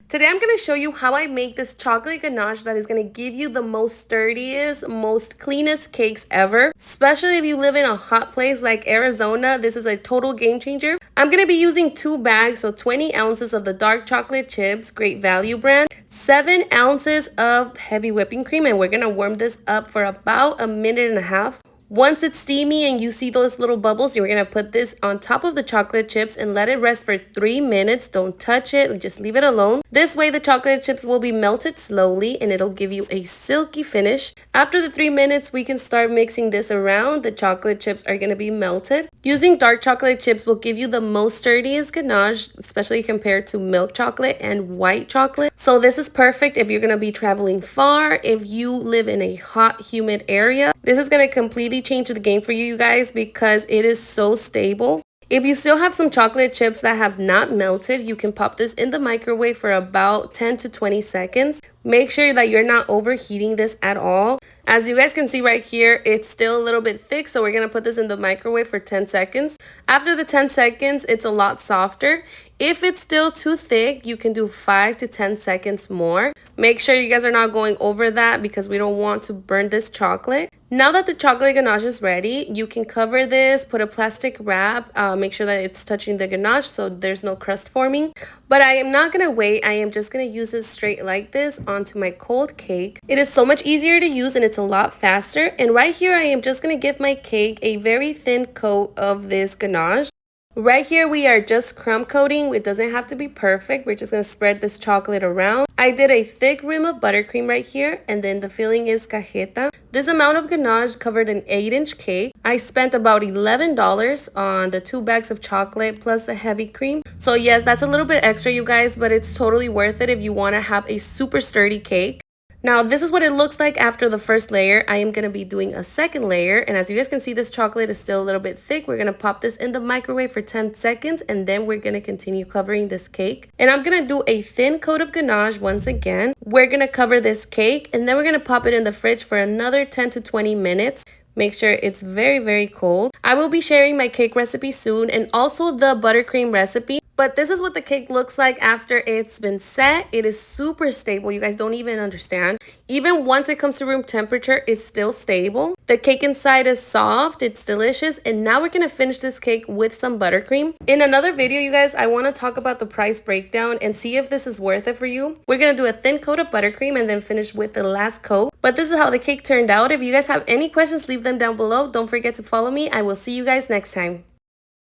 Today I'm going to show you how I make this chocolate ganache that is going to give you the most sturdiest, most cleanest cakes ever. Especially if you live in a hot place like Arizona, this is a total game changer. I'm going to be using 2 bags, so 20 ounces of the dark chocolate chips, Great Value brand, 7 ounces of heavy whipping cream, and we're going to warm this up for about a minute and a half. Once it's steamy and you see those little bubbles, you're going to put this on top of the chocolate chips and let it rest for 3 minutes. Don't touch it, just leave it alone. This way the chocolate chips will be melted slowly and it'll give you a silky finish. After the 3 minutes, we can start mixing this around. The chocolate chips are going to be melted. Using dark chocolate chips will give you the most sturdiest ganache, especially compared to milk chocolate and white chocolate. So this is perfect if you're going to be traveling far, if you live in a hot, humid area. This is going to completely change the game for you guys because it is so stable. If you still have some chocolate chips that have not melted, you can pop this in the microwave for about 10 to 20 seconds. Make sure that you're not overheating this at all. As you guys can see right here, it's still a little bit thick, so we're going to put this in the microwave for 10 seconds. After the 10 seconds, it's a lot softer. If it's still too thick, you can do 5 to 10 seconds more. Make sure you guys are not going over that because we don't want to burn this chocolate. Now that the chocolate ganache is ready, you can cover this, put a plastic wrap, make sure that it's touching the ganache so there's no crust forming. But I am not going to wait. I am just going to use this straight like this onto my cold cake. It is so much easier to use and it's a lot faster. And right here, I am just going to give my cake a very thin coat of this ganache. Right here, we are just crumb coating. It doesn't have to be perfect. We're just going to spread this chocolate around. I did a thick rim of buttercream right here, and then the filling is cajeta. This amount of ganache covered an 8-inch cake. I spent about $11 on the 2 bags of chocolate plus the heavy cream. So yes, that's a little bit extra, you guys, but it's totally worth it if you want to have a super sturdy cake. Now, this is what it looks like after the first layer. I am going to be doing a second layer. And as you guys can see, this chocolate is still a little bit thick. We're going to pop this in the microwave for 10 seconds. And then we're going to continue covering this cake. And I'm going to do a thin coat of ganache once again. We're going to cover this cake. And then we're going to pop it in the fridge for another 10 to 20 minutes. Make sure it's very, very cold. I will be sharing my cake recipe soon and also the buttercream recipe. But this is what the cake looks like after it's been set. It is super stable. You guys don't even understand. Even once it comes to room temperature, it's still stable. The cake inside is soft. It's delicious. And now we're going to finish this cake with some buttercream. In another video, you guys, I want to talk about the price breakdown and see if this is worth it for you. We're going to do a thin coat of buttercream and then finish with the last coat. But this is how the cake turned out. If you guys have any questions, leave them down below. Don't forget to follow me. I will see you guys next time.